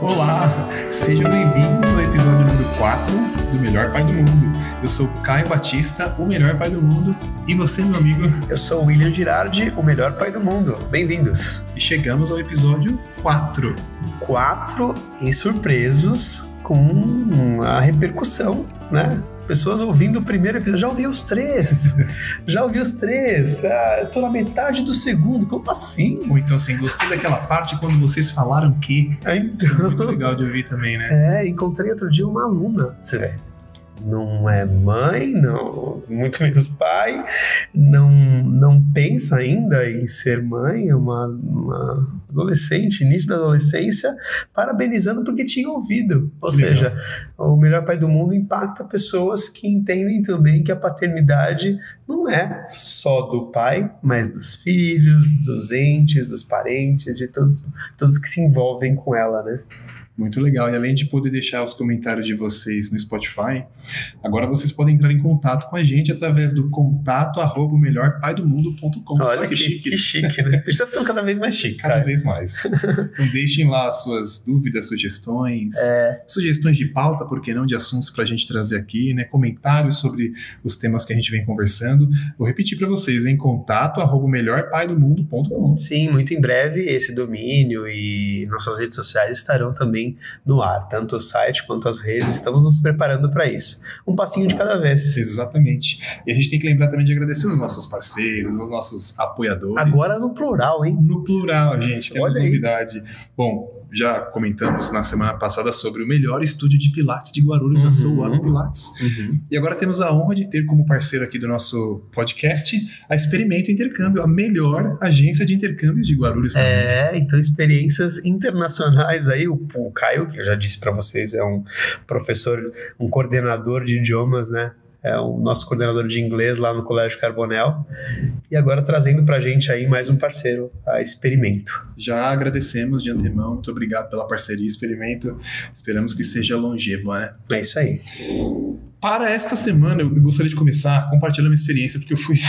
Olá, sejam bem-vindos ao episódio número 4 do Melhor Pai do Mundo. Eu sou Caio Batista, o melhor pai do mundo, e você, meu amigo? Eu sou o William Girardi, o melhor pai do mundo. Bem-vindos. E chegamos ao episódio 4. 4 e surpresos com a repercussão, né? Pessoas ouvindo o primeiro episódio, já ouvi os 3, eu tô na metade do segundo, como assim? Ou então assim, gostei daquela parte quando vocês falaram que... Então... Muito legal de ouvir também, né? Encontrei outro dia uma aluna, você vê. Não é mãe, não, muito menos pai, não pensa ainda em ser mãe, uma adolescente, início da adolescência, parabenizando porque tinha ouvido. Ou seja, o Melhor Pai do Mundo impacta pessoas que entendem também que a paternidade não é só do pai, mas dos filhos, dos entes, dos parentes, de todos que se envolvem com ela, né? Muito legal. E além de poder deixar os comentários de vocês no Spotify, agora vocês podem entrar em contato com a gente através do contato@melhorpaidomundo.com. Olha que chique, né? A gente tá ficando cada vez mais chique. Cada vez mais. Então deixem lá suas dúvidas, sugestões, sugestões de pauta, por que não, de assuntos pra gente trazer aqui, né? Comentários sobre os temas que a gente vem conversando. Vou repetir para vocês, em contato@melhorpaidomundo.com. Sim, muito em breve esse domínio e nossas redes sociais estarão também no ar, tanto o site quanto as redes, estamos nos preparando para isso. Um passinho de cada vez. Exatamente. E a gente tem que lembrar também de agradecer os nossos parceiros, os nossos apoiadores. Agora no plural, hein? No plural, gente, temos Olha novidade. Bom, já comentamos na semana passada sobre o melhor estúdio de Pilates de Guarulhos, a Soul Pilates. E agora temos a honra de ter como parceiro aqui do nosso podcast a Experimento Intercâmbio, a melhor agência de intercâmbios de Guarulhos também. Então experiências internacionais aí, o Caio, que eu já disse para vocês, é um professor, um coordenador de idiomas, né? É o nosso coordenador de inglês lá no Colégio Carbonel. E agora trazendo pra gente aí mais um parceiro, a Experimento. Já agradecemos de antemão, muito obrigado pela parceria, Experimento. Esperamos que seja longeva, né? É isso aí. Para esta semana, eu gostaria de começar compartilhando uma experiência, porque eu fui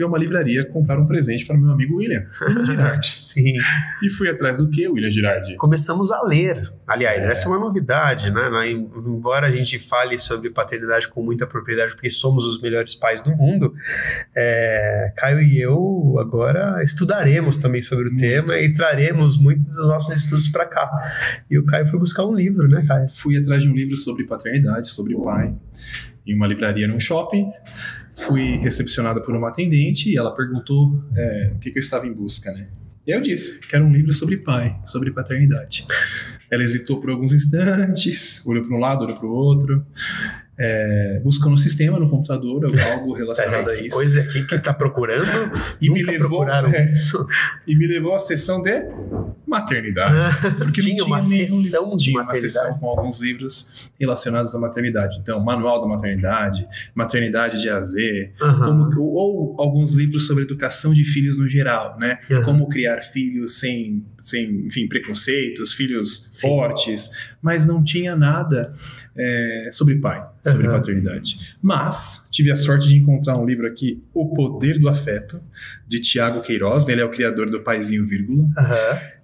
a uma livraria comprar um presente para o meu amigo William Girardi. Sim. E fui atrás do que, William Girardi? Começamos a ler. Aliás, essa é uma novidade, né? Embora a gente fale sobre paternidade com muita propriedade, porque somos os melhores pais do mundo, Caio e eu agora estudaremos também sobre o tema e traremos muitos dos nossos estudos para cá. E o Caio foi buscar um livro, né, Caio? Fui atrás de um livro sobre paternidade, sobre pai, em uma livraria num shopping. Fui recepcionado por uma atendente e ela perguntou o que eu estava em busca, né? E eu disse que era um livro sobre pai, sobre paternidade. Ela hesitou por alguns instantes, olhou para um lado, olhou para o outro, buscou no sistema, no computador, algo relacionado a isso. Coisa aqui que está procurando e nunca me levou, procuraram isso. E me levou à sessão de maternidade. Porque tinha uma sessão de tinha maternidade. uma sessão com alguns livros relacionados à maternidade. Então, Manual da Maternidade, Maternidade de A a Z, ou alguns livros sobre educação de filhos no geral, né? Como criar filhos sem enfim, preconceitos, filhos fortes, mas não tinha nada sobre pai, sobre paternidade. Mas tive a sorte de encontrar um livro aqui, O Poder do Afeto, de Tiago Queiroz. Ele é o criador do Paizinho Vírgula.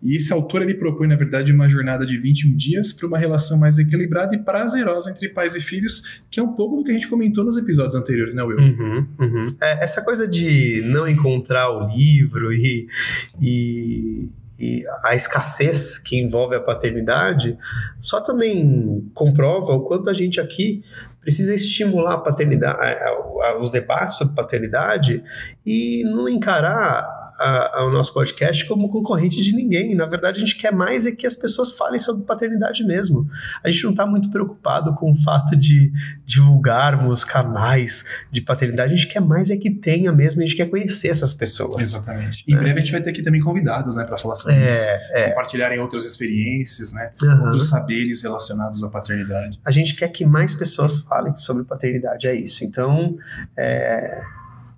E esse autor, ele propõe, na verdade, uma jornada de 21 dias para uma relação mais equilibrada e prazerosa entre pais e filhos, que é um pouco do que a gente comentou nos episódios anteriores, né, Will? Essa coisa de não encontrar o livro e a escassez que envolve a paternidade só também comprova o quanto a gente aqui precisa estimular a paternidade, os debates sobre paternidade e não encarar o nosso podcast como concorrente de ninguém. Na verdade, a gente quer mais que as pessoas falem sobre paternidade mesmo. A gente não está muito preocupado com o fato de divulgarmos canais de paternidade. A gente quer mais que tenha mesmo, a gente quer conhecer essas pessoas. Exatamente. Em breve a gente vai ter aqui também convidados, né, para falar sobre isso. Compartilharem outras experiências, né, outros saberes relacionados à paternidade. A gente quer que mais pessoas falem sobre paternidade, é isso. Então,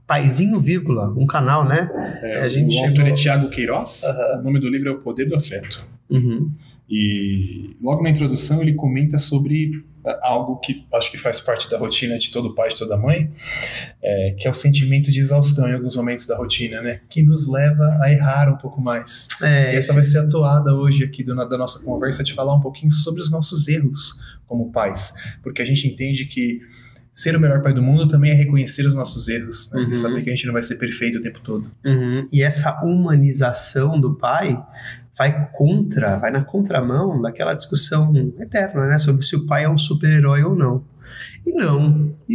Paizinho Vírgula, um canal, né? O autor é Tiago Queiroz. O nome do livro é O Poder do Afeto. E logo na introdução ele comenta sobre algo que acho que faz parte da rotina de todo pai, de toda mãe, que é o sentimento de exaustão em alguns momentos da rotina, né? Que nos leva a errar um pouco mais. E essa vai ser a toada hoje aqui da nossa conversa, de falar um pouquinho sobre os nossos erros como pais. Porque a gente entende que ser o melhor pai do mundo também é reconhecer os nossos erros, né? E saber que a gente não vai ser perfeito o tempo todo. E essa humanização do pai vai na contramão daquela discussão eterna, né, sobre se o pai é um super-herói ou não. E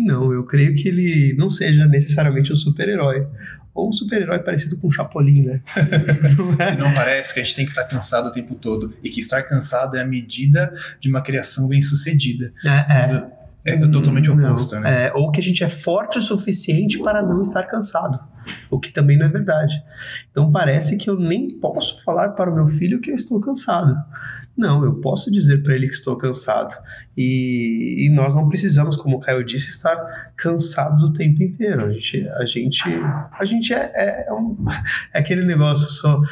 não, eu creio que ele não seja necessariamente um super-herói. Ou um super-herói parecido com um Chapolin, né? Se não parece que a gente tem que estar cansado o tempo todo. E que estar cansado é a medida de uma criação bem-sucedida. É totalmente oposto, né? Ou que a gente é forte o suficiente para não estar cansado. O que também não é verdade. Então parece que eu nem posso falar para o meu filho que eu estou cansado. Não, eu posso dizer para ele que estou cansado. E nós não precisamos, como o Caio disse, estar cansados o tempo inteiro. A gente é aquele negócio,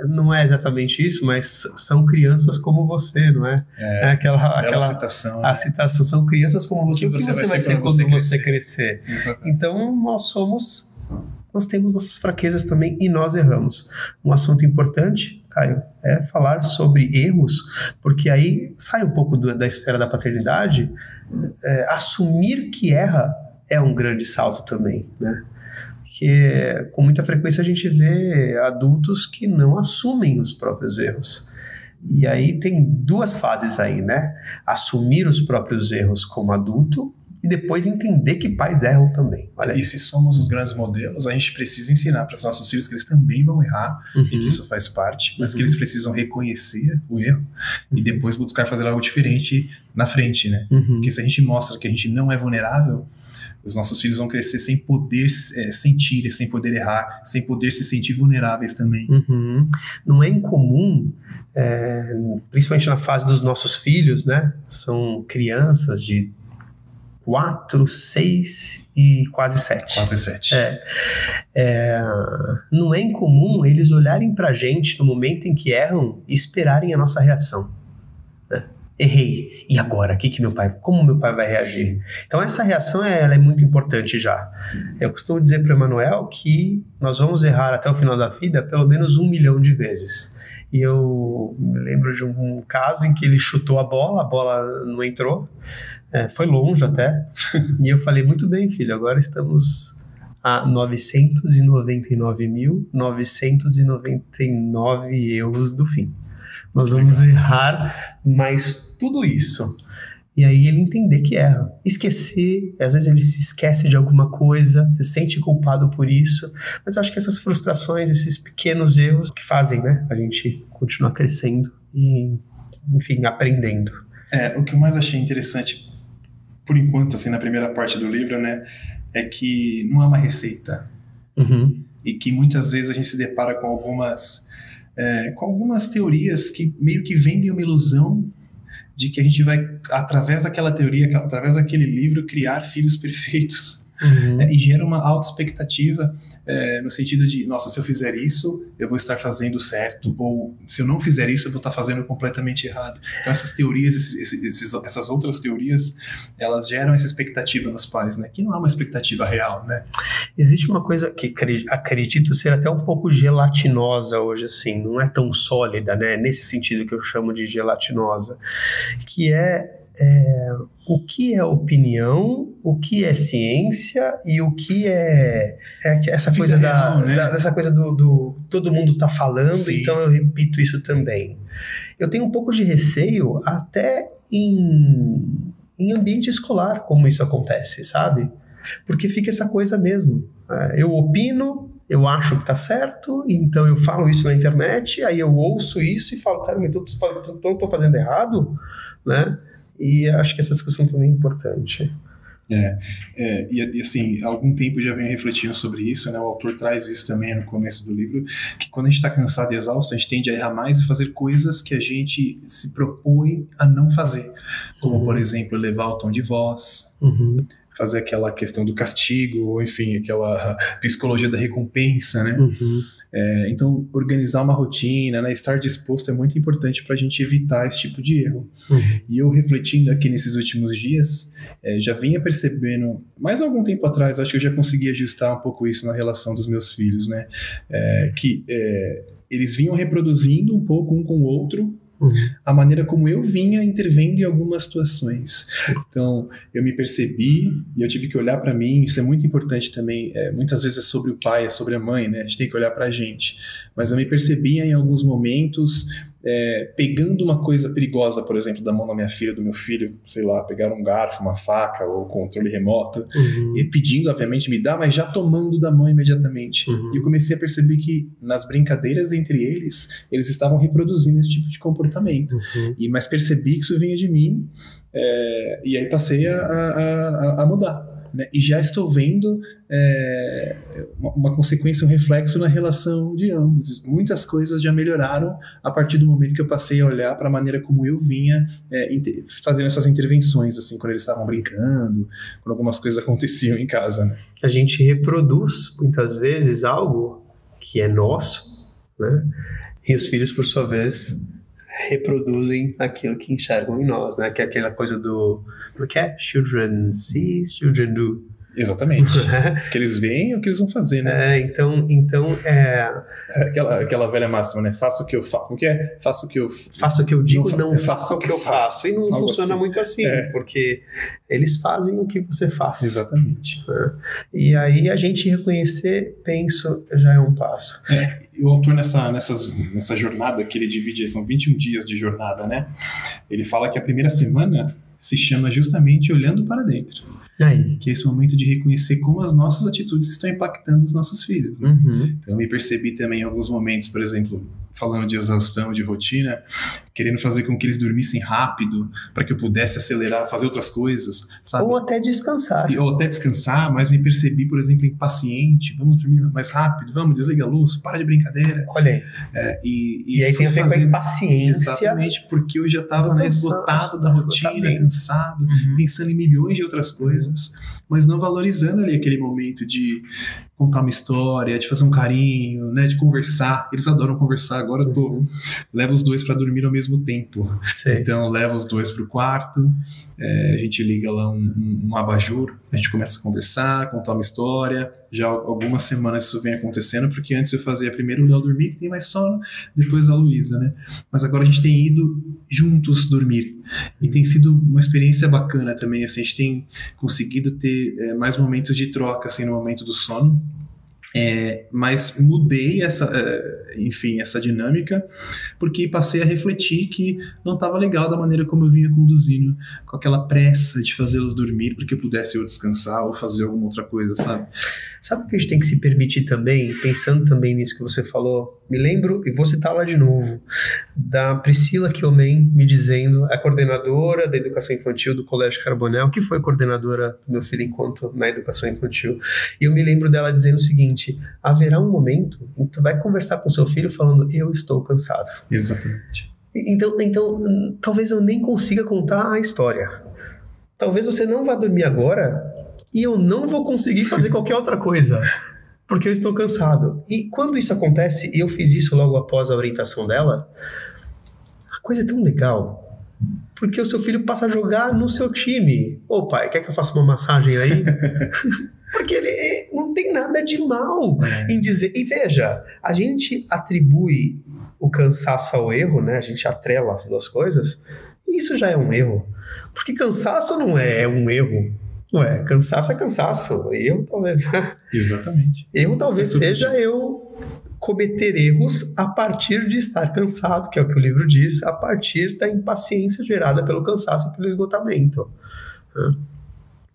não é exatamente isso, mas são crianças como você, não é? Aquela citação. A citação, são crianças como você. O que você vai ser quando você crescer? Exatamente. Então nós temos nossas fraquezas também e nós erramos. Um assunto importante, Caio, é falar sobre erros, porque aí sai um pouco da esfera da paternidade. Assumir que erra é um grande salto também, né? Porque com muita frequência a gente vê adultos que não assumem os próprios erros. E aí tem duas fases aí, né? Assumir os próprios erros como adulto e depois entender que pais erram também. E se somos os grandes modelos, a gente precisa ensinar para os nossos filhos que eles também vão errar e que isso faz parte, mas que eles precisam reconhecer o erro e depois buscar fazer algo diferente na frente, né? Porque se a gente mostra que a gente não é vulnerável, os nossos filhos vão crescer sem poder sentir, sem poder errar, sem poder se sentir vulneráveis também. Não é incomum, principalmente na fase dos nossos filhos, né? São crianças de 4, 6 e quase 7. Quase 7. Não é incomum eles olharem pra gente no momento em que erram e esperarem a nossa reação. Errei. E agora? Como meu pai vai reagir? Sim. Então essa reação ela é muito importante já. Eu costumo dizer para o Emanuel que nós vamos errar até o final da vida pelo menos 1 milhão de vezes. E eu me lembro de um caso em que ele chutou a bola não entrou, foi longe até. E eu falei, muito bem, filho, agora estamos a 999.999 erros do fim. Nós vamos errar, mas tudo isso. E aí ele entender que erra. Esquecer, às vezes ele se esquece de alguma coisa, se sente culpado por isso. Mas eu acho que essas frustrações, esses pequenos erros que fazem, né, a gente continuar crescendo e, enfim, aprendendo. O que eu mais achei interessante, por enquanto, assim, na primeira parte do livro, né, é que não é uma receita. E que muitas vezes a gente se depara com algumas teorias que meio que vendem uma ilusão de que a gente vai, através daquela teoria, através daquele livro, criar filhos perfeitos. E gera uma auto-expectativa no sentido de, nossa, se eu fizer isso, eu vou estar fazendo certo, ou se eu não fizer isso, eu vou estar fazendo completamente errado. Então essas teorias, essas outras teorias, elas geram essa expectativa nos pais, né? Que não é uma expectativa real, né? Existe uma coisa que acredito ser até um pouco gelatinosa hoje, assim, não é tão sólida, né? Nesse sentido que eu chamo de gelatinosa, que o que é opinião, o que é ciência e o que é essa coisa dessa coisa do todo mundo tá falando. Sim. Então eu repito isso também. Eu tenho um pouco de receio até em ambiente escolar como isso acontece, sabe? Porque fica essa coisa mesmo. Eu opino, eu acho que tá certo, então eu falo isso na internet, aí eu ouço isso e falo, cara, mas eu tô fazendo errado, né? E acho que essa discussão também é importante. E assim, há algum tempo já venho refletindo sobre isso, né? O autor traz isso também no começo do livro, que quando a gente está cansado e exausto, a gente tende a errar mais e fazer coisas que a gente se propõe a não fazer, como por exemplo, elevar o tom de voz, fazer aquela questão do castigo, ou enfim, aquela psicologia da recompensa, né? Então, organizar uma rotina, né, estar disposto é muito importante para a gente evitar esse tipo de erro. E eu refletindo aqui nesses últimos dias, já vinha percebendo, mais algum tempo atrás, acho que eu já consegui ajustar um pouco isso na relação dos meus filhos, né? Que eles vinham reproduzindo um pouco um com o outro, a maneira como eu vinha intervendo em algumas situações. Então, eu me percebi e eu tive que olhar para mim. Isso é muito importante também. Muitas vezes é sobre o pai, é sobre a mãe, né? A gente tem que olhar para a gente. Mas eu me percebia em alguns momentos pegando uma coisa perigosa, por exemplo, da mão da minha filha, do meu filho, sei lá, pegar um garfo, uma faca ou controle remoto, e pedindo, obviamente, me dá, mas já tomando da mão imediatamente. E eu comecei a perceber que nas brincadeiras entre eles estavam reproduzindo esse tipo de comportamento. Mas percebi que isso vinha de mim, e aí passei a mudar. Né? E já estou vendo uma consequência, um reflexo na relação de ambos. Muitas coisas já melhoraram a partir do momento que eu passei a olhar para a maneira como eu vinha fazendo essas intervenções, assim, quando eles estavam brincando, quando algumas coisas aconteciam em casa. Né? A gente reproduz, muitas vezes, algo que é nosso, né? E os filhos, por sua vez, reproduzem aquilo que enxergam em nós, né? Que é aquela coisa do... Como que é? Children see, children do. Exatamente. O que eles veem é o que eles vão fazer, né? Então aquela velha máxima, né? Faça o que eu faço. O que é? Faça o que eu... Faça o que eu digo, não faça o que eu faço. E não funciona assim. Muito assim, porque eles fazem o que você faz. Exatamente. E aí a gente reconhecer, penso, já é um passo. O autor nessa jornada que ele divide, são 21 dias de jornada, né? Ele fala que a primeira semana se chama justamente olhando para dentro. Aí. Que é esse momento de reconhecer como as nossas atitudes estão impactando os nossos filhos. Né? Então eu me percebi também em alguns momentos, por exemplo, falando de exaustão, de rotina, querendo fazer com que eles dormissem rápido para que eu pudesse acelerar, fazer outras coisas, sabe? Ou até descansar. Mas me percebi, por exemplo, impaciente. Vamos dormir mais rápido, vamos, desliga a luz, para de brincadeira. Olha aí. E aí tem a ver com a impaciência. Exatamente, porque eu já estava esgotado da rotina, cansado, pensando em milhões de outras coisas, mas não valorizando ali aquele momento de contar uma história, de fazer um carinho, né, de conversar. Eles adoram conversar. Agora eu levo os dois para dormir ao mesmo tempo. Sim. Então levo os dois para o quarto, a gente liga lá um abajur, a gente começa a conversar, contar uma história. Já há algumas semanas isso vem acontecendo, porque antes eu fazia primeiro o Léo dormir, que tem mais sono, depois a Luísa, né? Mas agora a gente tem ido juntos dormir. E tem sido uma experiência bacana também, assim, a gente tem conseguido ter mais momentos de troca, assim, no momento do sono. Mas mudei essa dinâmica, porque passei a refletir que não estava legal da maneira como eu vinha conduzindo, com aquela pressa de fazê-los dormir para que eu pudesse eu descansar ou fazer alguma outra coisa, sabe? Sabe o que a gente tem que se permitir também, pensando também nisso que você falou? Me lembro, e vou citar lá de novo, da Priscila Kiomen me dizendo, a coordenadora da educação infantil do Colégio Carbonel, que foi coordenadora do meu filho enquanto na educação infantil, e eu me lembro dela dizendo o seguinte: haverá um momento em que tu vai conversar com seu filho falando, eu estou cansado. Exatamente. Então, talvez eu nem consiga contar a história. Talvez você não vá dormir agora e eu não vou conseguir fazer qualquer outra coisa, porque eu estou cansado. E quando isso acontece, e eu fiz isso logo após a orientação dela, a coisa é tão legal, porque o seu filho passa a jogar no seu time. Ô pai, quer que eu faça uma massagem aí? Porque ele não tem nada de mal em dizer. E veja, a gente atribui o cansaço ao erro, né? A gente atrela as duas coisas, e isso já é um erro. Porque cansaço não é um erro. Não é, cansaço é cansaço. Erro talvez. Exatamente. Erro talvez seja eu cometer erros a partir de estar cansado, que é o que o livro diz, a partir da impaciência gerada pelo cansaço e pelo esgotamento.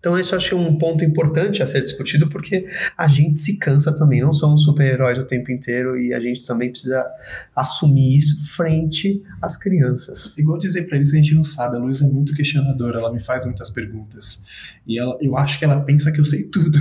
Então esse eu acho que é um ponto importante a ser discutido, porque a gente se cansa também, não somos super-heróis o tempo inteiro, e a gente também precisa assumir isso frente às crianças. Igual dizer pra eles que a gente não sabe, a Luísa é muito questionadora, ela me faz muitas perguntas, e eu acho que ela pensa que eu sei tudo.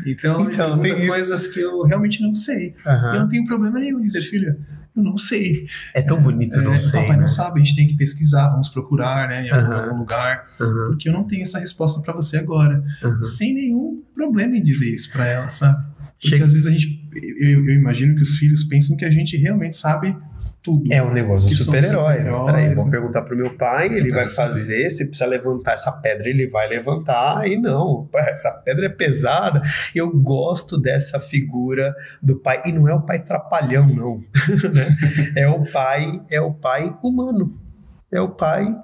Então tem coisas que eu realmente não sei. Eu não tenho problema nenhum em dizer, filha, eu não sei. É tão bonito, não sei. O papai né? não sabe, a gente tem que pesquisar, vamos procurar, né, em algum lugar, porque eu não tenho essa resposta para você agora. Sem nenhum problema em dizer isso para ela, sabe? Porque às vezes eu imagino que os filhos pensam que a gente realmente sabe tudo. É um negócio do super-herói. Peraí, vou perguntar pro meu pai, ele vai fazer, se precisa levantar essa pedra, ele vai levantar, e não, essa pedra é pesada. Eu gosto dessa figura do pai, e não é o pai trapalhão, não. É o pai humano. É o pai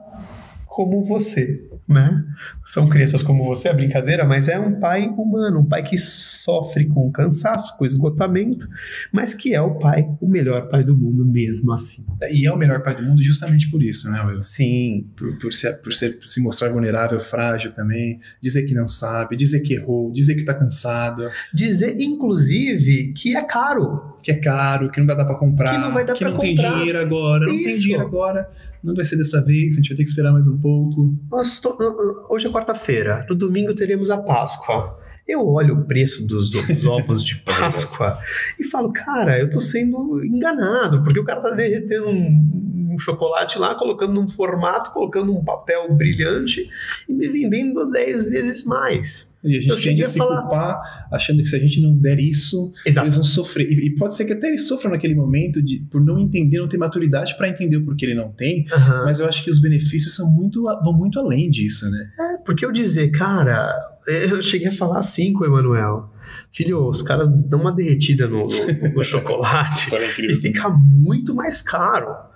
como você, né? São crianças como você, é brincadeira, mas é um pai humano, um pai que sofre com cansaço, com esgotamento, mas que é o pai, o melhor pai do mundo mesmo assim. E é o melhor pai do mundo justamente por isso, né, Will? Sim. Por se mostrar vulnerável, frágil também, dizer que não sabe, dizer que errou, dizer que tá cansado. Dizer, inclusive, que é caro. Que é caro, que não vai dar pra comprar, que não vai dar que pra não comprar. tem dinheiro agora, não tem dinheiro agora, não vai ser dessa vez, a gente vai ter que esperar mais um pouco. Hoje é quarta-feira, no domingo teremos a Páscoa. Eu olho o preço dos ovos de Páscoa e falo, cara, eu tô sendo enganado, porque o cara tá derretendo um chocolate lá, colocando num formato, colocando um papel brilhante e me vendendo 10 vezes mais. E a gente tende a se culpar, achando que se a gente não der isso, eles vão sofrer. E pode ser que até eles sofram naquele momento por não entender, não ter maturidade para entender o porquê ele não tem, mas eu acho que os benefícios vão muito além disso, né? Porque eu dizer, cara, eu cheguei a falar assim com o Emanuel. Filho, os caras dão uma derretida no chocolate e fica muito mais caro.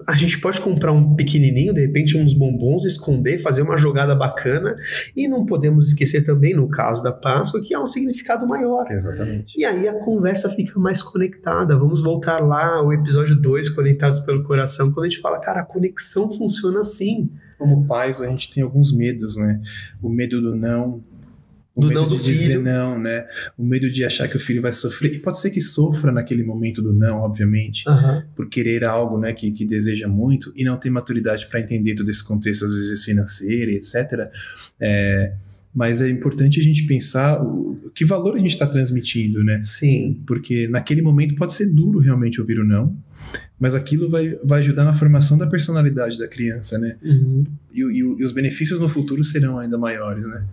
A gente pode comprar um pequenininho, de repente uns bombons, esconder, fazer uma jogada bacana, e não podemos esquecer também, no caso da Páscoa, que há um significado maior. Exatamente. E aí a conversa fica mais conectada. Vamos voltar lá ao episódio 2, Conectados pelo Coração, quando a gente fala, cara, a conexão funciona assim. Como pais, a gente tem alguns medos, né? O medo do não, o medo de dizer não, né? O medo de achar que o filho vai sofrer. E pode ser que sofra naquele momento do não, obviamente, por querer algo, né, que deseja muito e não ter maturidade para entender todo esse contexto, às vezes financeiro, etc. Mas é importante a gente pensar que valor a gente está transmitindo, né? Sim. Porque naquele momento pode ser duro realmente ouvir o não, mas aquilo vai ajudar na formação da personalidade da criança, né? E os benefícios no futuro serão ainda maiores, né?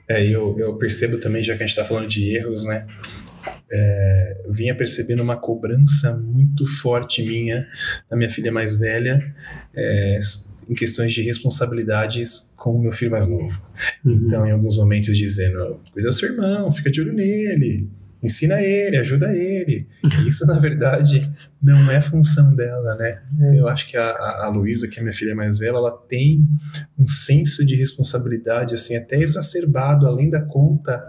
Eu percebo também, já que a gente está falando de erros, né? Vinha percebendo uma cobrança muito forte minha, da minha filha mais velha, em questões de responsabilidades com o meu filho mais novo. Então, em alguns momentos dizendo, cuida do seu irmão, fica de olho nele, ensina ele, ajuda ele. Isso, na verdade, não é função dela, né? Eu acho que a Luísa, que é minha filha mais velha, ela tem um senso de responsabilidade, assim, até exacerbado, além da conta.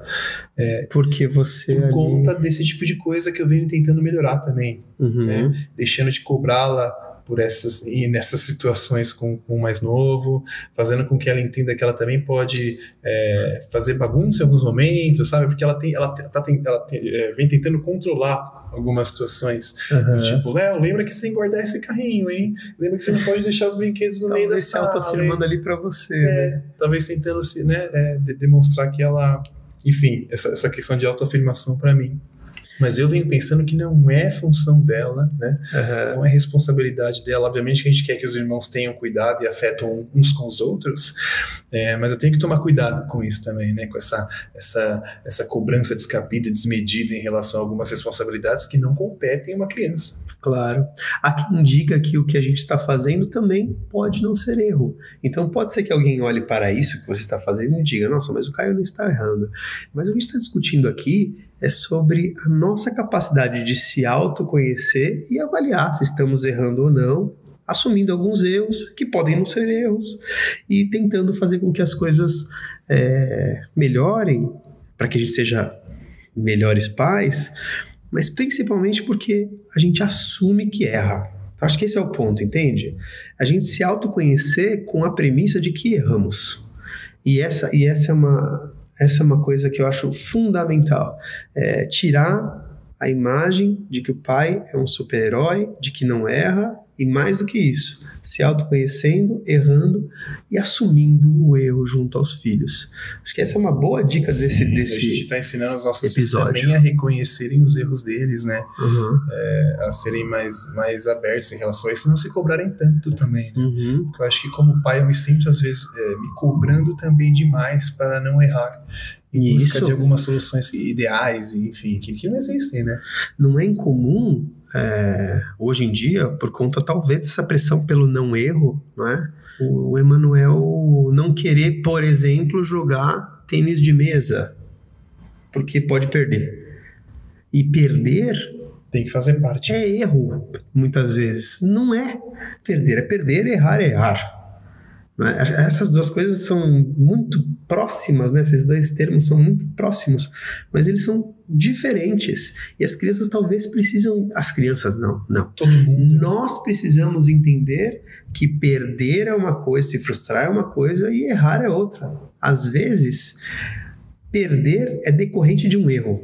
Porque você por conta desse tipo de coisa que eu venho tentando melhorar também. Né? Deixando de cobrá-la nessas situações com o mais novo, fazendo com que ela entenda que ela também pode fazer bagunça em alguns momentos, sabe? Porque ela vem tentando controlar algumas situações. Tipo, Léo, lembra que você tem que guardar esse carrinho, hein? Lembra que você não pode deixar os brinquedos no meio da sala. Talvez ela tá filmando ali pra você, né? Talvez tentando demonstrar que ela... Enfim, essa questão de autoafirmação pra mim. Mas eu venho pensando que não é função dela, né? Não é responsabilidade dela. Obviamente que a gente quer que os irmãos tenham cuidado e afeto uns com os outros, mas eu tenho que tomar cuidado com isso também, né? Com essa cobrança descabida, desmedida em relação a algumas responsabilidades que não competem a uma criança. Claro. Há quem diga que o que a gente está fazendo também pode não ser erro. Então pode ser que alguém olhe para isso que você está fazendo e diga, nossa, mas o Caio não está errando. Mas o que a gente está discutindo aqui é sobre a nossa capacidade de se autoconhecer e avaliar se estamos errando ou não, assumindo alguns erros, que podem não ser erros, e tentando fazer com que as coisas melhorem, para que a gente seja melhores pais, mas principalmente porque a gente assume que erra. Acho que esse é o ponto, entende? A gente se autoconhecer com a premissa de que erramos. E essa é uma coisa que eu acho fundamental. Tirar a imagem de que o pai é um super-herói, de que não erra, E mais do que isso, se autoconhecendo, errando e assumindo o erro junto aos filhos. Acho que essa é uma boa dica desse a gente está ensinando os nossos episódio. Filhos também a reconhecerem os erros deles, né? A serem mais abertos em relação a isso e não se cobrarem tanto também, né? Eu acho que como pai eu me sinto às vezes me cobrando também demais para não errar. Em busca de algumas soluções ideais, enfim, que não existem, né? Não é incomum, hoje em dia, por conta talvez dessa pressão pelo não erro, não é? O Emanuel não querer, por exemplo, jogar tênis de mesa, porque pode perder. E perder... tem que fazer parte. É erro, muitas vezes. Não é perder, errar é errar. Essas duas coisas são muito próximas, né? Esses dois termos são muito próximos, mas eles são diferentes. E as crianças talvez precisam... As crianças não. Todo mundo. Nós precisamos entender que perder é uma coisa, se frustrar é uma coisa e errar é outra. Às vezes, perder é decorrente de um erro.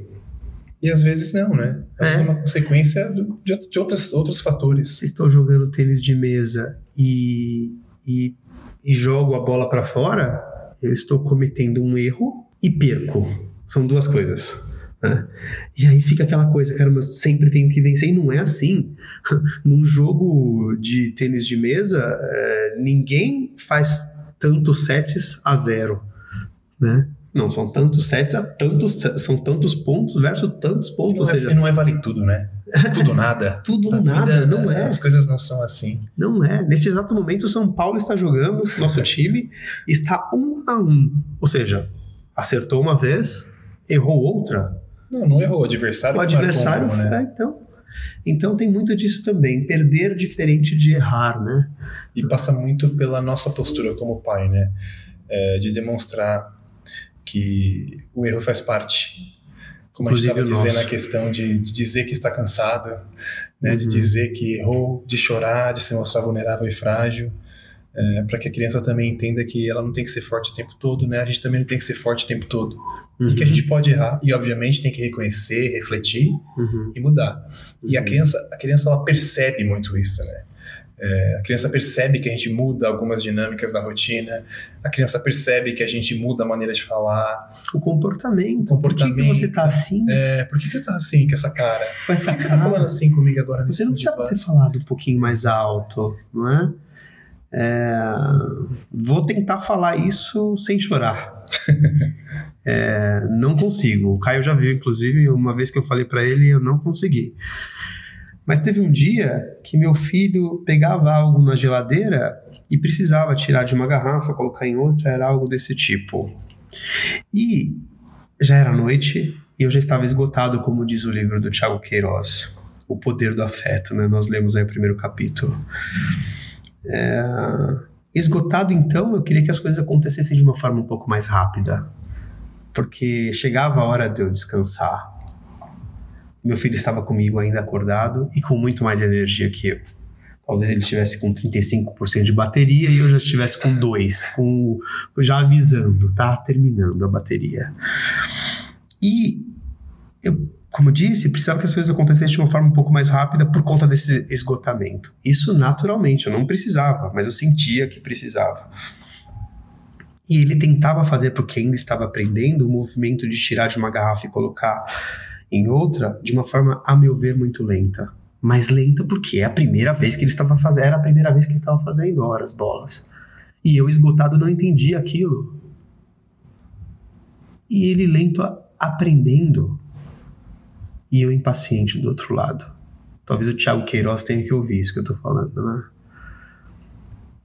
E às vezes não, né? Às vezes é uma consequência de outros fatores. Se estou jogando tênis de mesa e jogo a bola para fora, eu estou cometendo um erro e perco. São duas coisas, né? E aí fica aquela coisa, caramba, eu sempre tenho que vencer. E não é assim. Num jogo de tênis de mesa, ninguém faz tantos sets a 0, né? Não, são tantos sets são tantos pontos versus tantos pontos. E não vale tudo, né? Tudo nada. Tudo nada, não é. As coisas não são assim. Não é. Nesse exato momento, o São Paulo está jogando, nosso time está 1-1. Ou seja, acertou uma vez, errou outra. Não errou. O adversário marcou, né? Então tem muito disso também. Perder diferente de errar, né? E passa muito pela nossa postura como pai, né? De demonstrar que o erro faz parte. Como a gente estava dizendo, a questão de dizer que está cansado, né? De dizer que errou, de chorar, de se mostrar vulnerável e frágil, para que a criança também entenda que ela não tem que ser forte o tempo todo, né? A gente também não tem que ser forte o tempo todo. E que a gente pode errar, e obviamente tem que reconhecer, refletir e mudar. E a criança ela percebe muito isso, né? A criança percebe que a gente muda algumas dinâmicas da rotina, a criança percebe que a gente muda a maneira de falar. O comportamento. Por que você tá assim? Por que você tá assim com essa cara? Com essa Por que você tá falando assim comigo agora nesse Você não precisa ter falado um pouquinho mais alto, não é? Vou tentar falar isso sem chorar. Não consigo. O Caio já viu, inclusive, uma vez que eu falei pra ele, eu não consegui. Mas teve um dia que meu filho pegava algo na geladeira e precisava tirar de uma garrafa, colocar em outra, era algo desse tipo. E já era noite e eu já estava esgotado, como diz o livro do Thiago Queiroz, O Poder do Afeto, né? Nós lemos aí o primeiro capítulo. Esgotado, então, eu queria que as coisas acontecessem de uma forma um pouco mais rápida, porque chegava a hora de eu descansar. Meu filho estava comigo ainda acordado e com muito mais energia que eu. Talvez ele estivesse com 35% de bateria e eu já estivesse com 2%, já avisando, tá? Terminando a bateria. E eu, como eu disse, precisava que as coisas acontecessem de uma forma um pouco mais rápida por conta desse esgotamento. Isso naturalmente, eu não precisava, mas eu sentia que precisava. E ele tentava fazer, porque ainda estava aprendendo, o movimento de tirar de uma garrafa e colocar em outra, de uma forma, a meu ver, muito lenta. Mas lenta porque é a primeira vez que ele estava fazendo, era a primeira vez que ele estava fazendo, horas, bolas. E eu, esgotado, não entendia aquilo. E ele lento aprendendo. E eu impaciente do outro lado. Talvez o Thiago Queiroz tenha que ouvir isso que eu tô falando, né?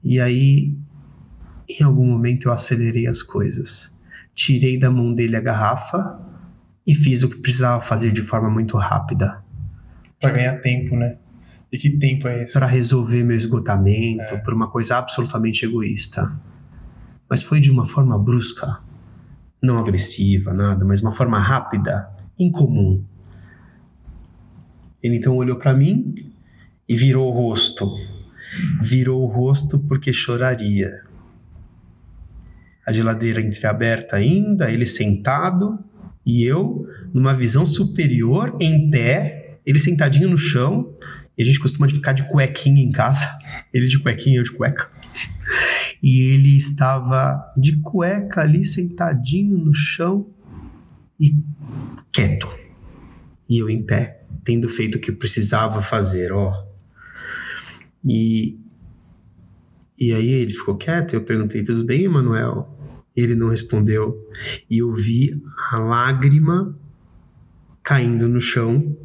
E aí, em algum momento eu acelerei as coisas. Tirei da mão dele a garrafa e fiz o que precisava fazer de forma muito rápida. Pra ganhar tempo, né? E que tempo é esse? Pra resolver meu esgotamento, por uma coisa absolutamente egoísta. Mas foi de uma forma brusca. Não agressiva, nada, mas uma forma rápida, incomum. Ele então olhou pra mim e virou o rosto. Virou o rosto porque choraria. A geladeira entreaberta ainda, ele sentado e eu, numa visão superior, em pé, ele sentadinho no chão E a gente costuma ficar de cuequinha em casa. Ele de cuequinha, eu de cueca. E ele estava de cueca ali, sentadinho no chão e quieto. E eu em pé, tendo feito o que eu precisava fazer, E aí ele ficou quieto, eu perguntei, tudo bem, Emanuel? Ele não respondeu. E eu vi a lágrima caindo no chão.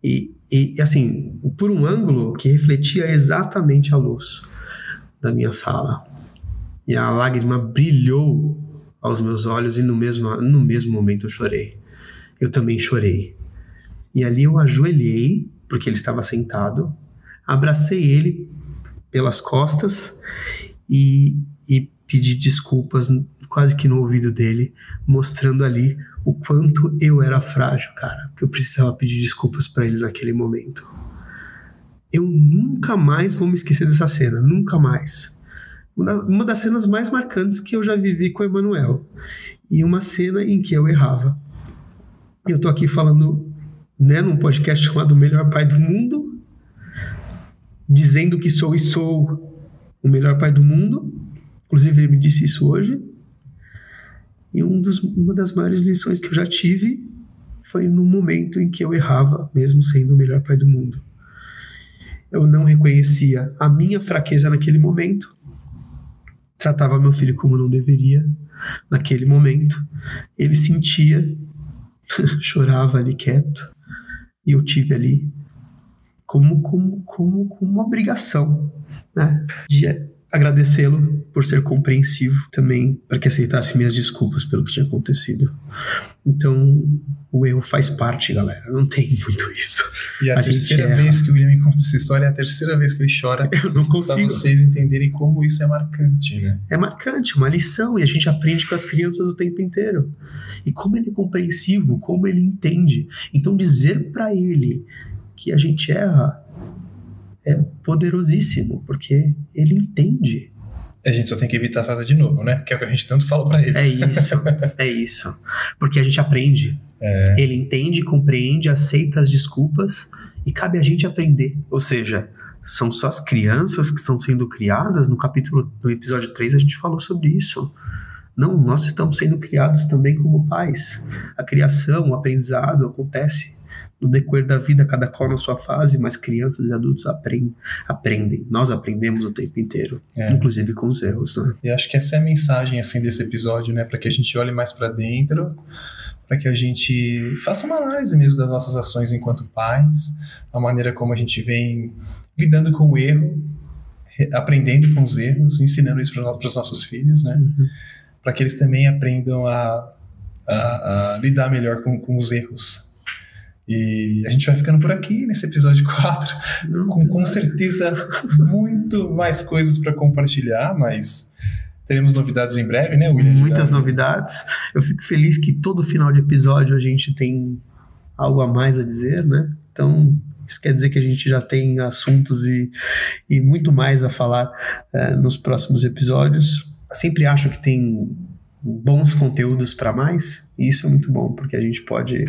E assim, por um ângulo que refletia exatamente a luz da minha sala. E a lágrima brilhou aos meus olhos e no mesmo momento eu chorei. Eu também chorei. E ali eu ajoelhei, porque ele estava sentado, abracei ele pelas costas e pedi desculpas quase que no ouvido dele, mostrando ali o quanto eu era frágil, cara, que eu precisava pedir desculpas para ele naquele momento. Eu nunca mais vou me esquecer dessa cena, nunca mais. Uma das cenas mais marcantes que eu já vivi com o Emanuel. E uma cena em que eu errava. Eu tô aqui falando, né, num podcast chamado O Melhor Pai do Mundo, dizendo que sou o melhor pai do mundo. Inclusive ele me disse isso hoje. E uma das maiores lições que eu já tive foi no momento em que eu errava, mesmo sendo o melhor pai do mundo. Eu não reconhecia a minha fraqueza naquele momento. Tratava meu filho como não deveria naquele momento. Ele sentia, chorava ali quieto. E eu tive ali como uma obrigação, né, de agradecê-lo por ser compreensivo também, para que aceitasse minhas desculpas pelo que tinha acontecido. Então, o erro faz parte, galera. Não tem muito isso. E a terceira vez que o William me conta essa história é a terceira vez que ele chora. Eu não consigo. Para vocês entenderem como isso é marcante, né? É marcante, uma lição. E a gente aprende com as crianças o tempo inteiro. E como ele é compreensivo, como ele entende. Então, dizer para ele que a gente erra é poderosíssimo, porque ele entende. A gente só tem que evitar fazer de novo, né? Que é o que a gente tanto fala pra eles. É isso. Porque a gente aprende. Ele entende, compreende, aceita as desculpas e cabe a gente aprender. Ou seja, são só as crianças que estão sendo criadas. No episódio 3 a gente falou sobre isso. Não, nós estamos sendo criados também como pais. A criação, o aprendizado acontece no decorrer da vida, cada qual na sua fase, mas crianças e adultos aprendem. Nós aprendemos o tempo inteiro, inclusive com os erros, né? E acho que essa é a mensagem, assim, desse episódio, né? Para que a gente olhe mais para dentro, para que a gente faça uma análise mesmo das nossas ações enquanto pais, a maneira como a gente vem lidando com o erro, aprendendo com os erros, ensinando isso para os nossos filhos, né? Para que eles também aprendam a lidar melhor com os erros. E a gente vai ficando por aqui nesse episódio 4, com certeza muito mais coisas para compartilhar, mas teremos novidades em breve, né, William? Muitas novidades. Eu fico feliz que todo final de episódio a gente tem algo a mais a dizer, né? Então, isso quer dizer que a gente já tem assuntos e muito mais a falar nos próximos episódios. Eu sempre acho que tem bons conteúdos para mais, e isso é muito bom, porque a gente pode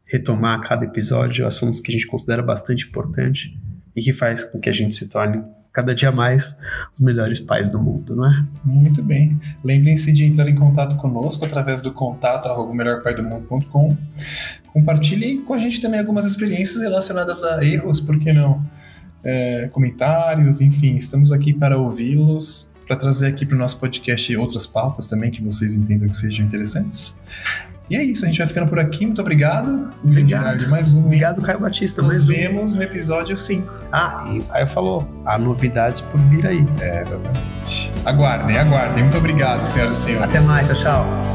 retomar a cada episódio assuntos que a gente considera bastante importante e que faz com que a gente se torne cada dia mais os melhores pais do mundo, não é? Muito bem. Lembrem-se de entrar em contato conosco através do contato@melhorpaidomundo.com. Compartilhem com a gente também algumas experiências relacionadas a erros, por que não? Comentários, enfim, estamos aqui para ouvi-los, para trazer aqui para o nosso podcast outras pautas também que vocês entendam que sejam interessantes. E é isso, a gente vai ficando por aqui. Muito obrigado. Obrigado. Mais um. Obrigado, Caio Batista. Nos vemos no episódio 5. E o Caio falou, há novidades por vir aí. Exatamente. Aguardem. Muito obrigado, senhoras e senhores. Até mais, tchau.